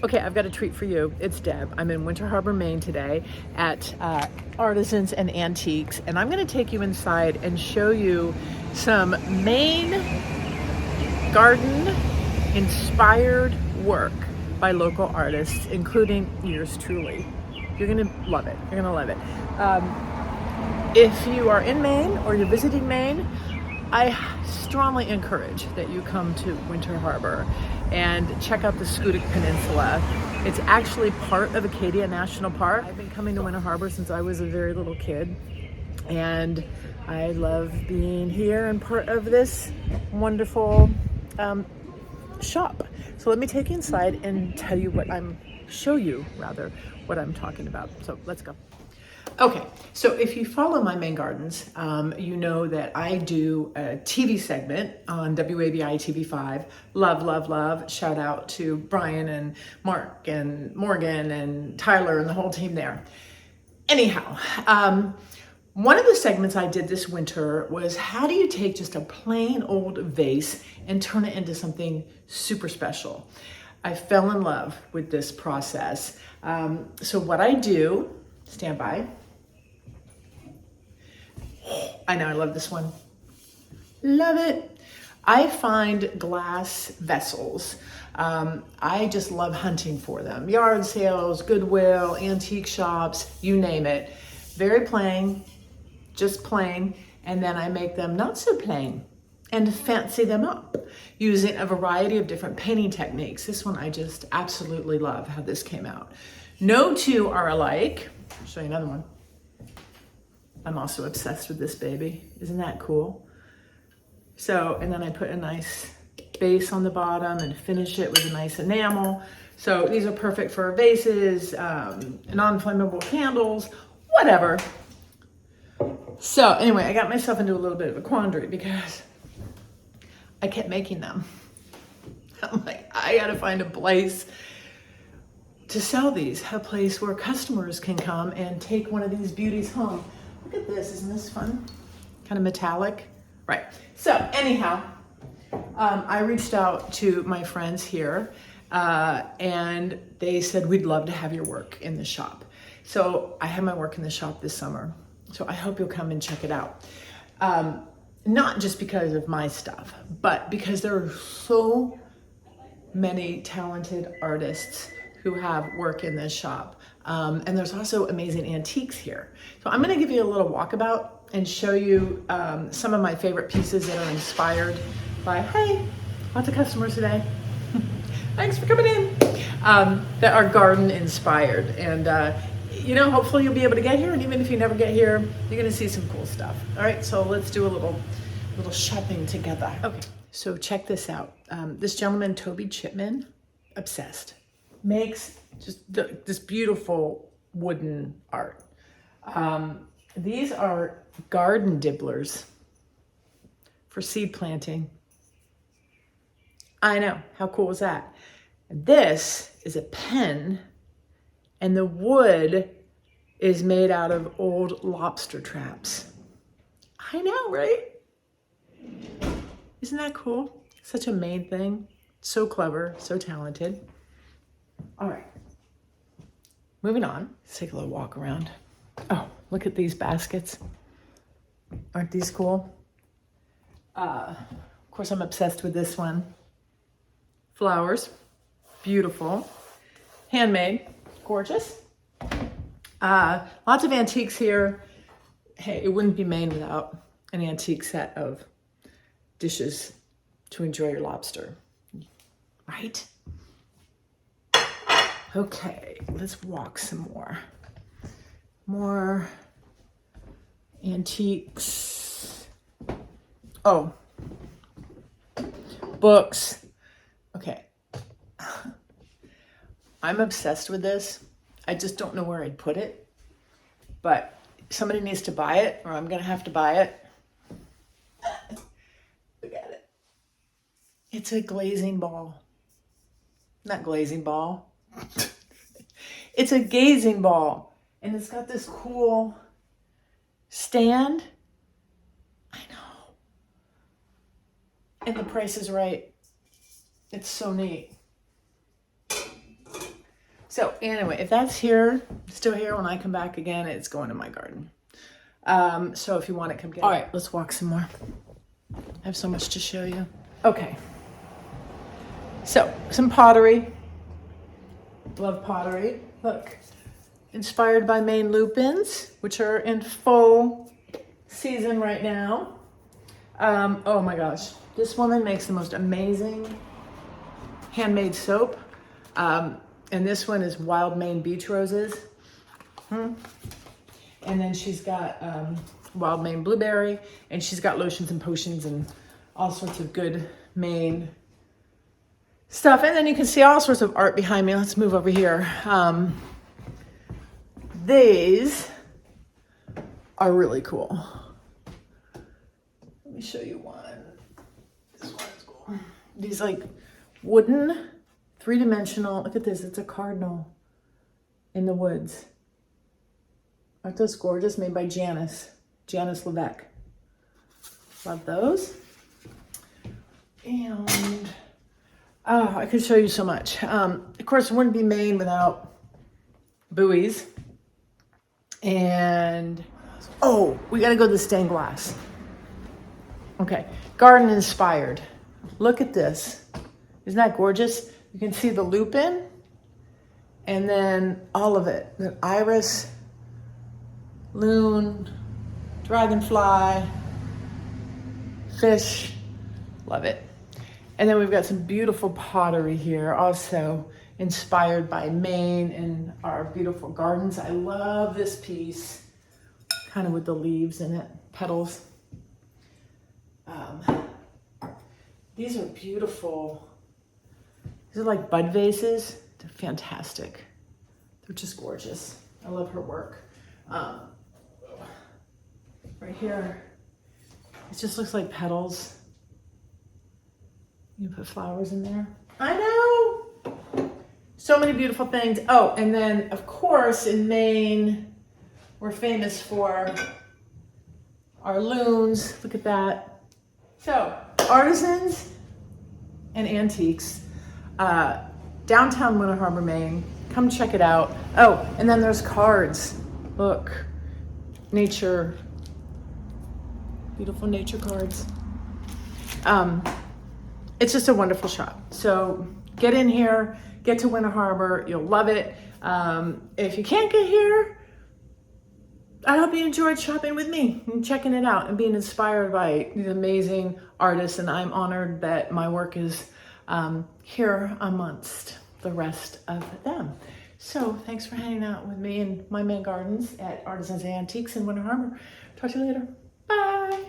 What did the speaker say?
Okay, I've got a treat for you. It's Deb. I'm in Winter Harbor, Maine today at Artisans and Antiques, and I'm going to take you inside and show you some Maine garden-inspired work by local artists, including yours truly. You're going to love it. You're going to love it. If you are in Maine or you're visiting Maine, I strongly encourage that you come to Winter Harbor and check out the Scoodic Peninsula. It's actually part of Acadia National Park. I've been coming to Winter Harbor since I was a very little kid, and I love being here and part of this wonderful shop. So let me take you inside and show you what I'm talking about. So let's go. Okay, so if you follow my Maine Gardens, you know that I do a TV segment on WABI TV5. Love, love, love. Shout out to Brian and Mark and Morgan and Tyler and the whole team there. Anyhow, one of the segments I did this winter was how do you take just a plain old vase and turn it into something super special? I fell in love with this process. So what I do, stand by. I know, I love this one. Love it. I find glass vessels. I just love hunting for them. Yard sales, Goodwill, antique shops, you name it. Very plain, just plain. And then I make them not so plain and fancy them up using a variety of different painting techniques. This one I just absolutely love how this came out. No two are alike. I'll show you another one. I'm also obsessed with this baby. Isn't that cool? So, and then I put a nice base on the bottom and finish it with a nice enamel. So these are perfect for vases, non-flammable candles, whatever. So anyway, I got myself into a little bit of a quandary because I kept making them. I'm like, I gotta find a place to sell these, a place where customers can come and take one of these beauties home. Look at this, isn't this fun? Kind of metallic. Right, so anyhow, I reached out to my friends here and they said, we'd love to have your work in the shop. So I have my work in the shop this summer. So I hope you'll come and check it out. Not just because of my stuff, but because there are so many talented artists who have work in this shop. And there's also amazing antiques here. So I'm gonna give you a little walkabout and show you some of my favorite pieces that are inspired by, hey, lots of customers today. Thanks for coming in. That are garden inspired. And you know, hopefully you'll be able to get here. And even if you never get here, you're gonna see some cool stuff. All right, so let's do a little shopping together. Okay, so check this out. This gentleman, Toby Chipman, obsessed, makes just this beautiful wooden art. These are garden dibblers for seed planting. I know, how cool is that? This is a pen, and the wood is made out of old lobster traps. I know, right? Isn't that cool? Such a Maine thing. So clever, so talented. All right, moving on. Let's take a little walk around. Oh, look at these baskets. Aren't these cool? Of course, I'm obsessed with this one. Flowers, beautiful. Handmade, gorgeous. Lots of antiques here. Hey, it wouldn't be Maine without an antique set of dishes to enjoy your lobster, right? Okay, let's walk some more. More antiques. Oh, books. Okay. I'm obsessed with this. I just don't know where I'd put it, but somebody needs to buy it or I'm gonna have to buy it. Look at it. It's a glazing ball. Not glazing ball. It's a gazing ball. And it's got this cool stand. I know. And the price is right. It's so neat. So anyway, if that's still here when I come back again, it's going in my garden. So if you want it, come get it. All right, let's walk some more. I have so much to show you. Okay. So some pottery. Love pottery. Look, inspired by Maine lupins, which are in full season right now. Oh my gosh, this woman makes the most amazing handmade soap. And this one is wild Maine beach roses. And then she's got wild Maine blueberry, and she's got lotions and potions and all sorts of good Maine stuff. And then you can see all sorts of art behind me. Let's move over here. These are really cool. Let me show you one. This one's cool. These like wooden, three-dimensional, look at this, it's a cardinal in the woods. Aren't those gorgeous? Made by Janice Levesque. Love those. And I could show you so much. Of course, it wouldn't be Maine without buoys. And, oh, we gotta go to the stained glass. Okay, garden inspired. Look at this. Isn't that gorgeous? You can see the lupin and then all of it. The iris, loon, dragonfly, fish. Love it. And then we've got some beautiful pottery here, also inspired by Maine and our beautiful gardens. I love this piece, kind of with the leaves in it, petals. These are beautiful. These are like bud vases. They're fantastic. They're just gorgeous. I love her work. Right here, it just looks like petals. You can put flowers in there. I know. So many beautiful things. Oh, and then of course in Maine, we're famous for our loons. Look at that. So, Artisans and Antiques, downtown Winter Harbor, Maine. Come check it out. Oh, and then there's cards. Look, nature, beautiful nature cards. It's just a wonderful shop. So get in here, get to Winter Harbor. You'll love it. If you can't get here, I hope you enjoyed shopping with me and checking it out and being inspired by these amazing artists. And I'm honored that my work is here amongst the rest of them. So thanks for hanging out with me in my Maine gardens at Artisans and Antiques in Winter Harbor. Talk to you later. Bye.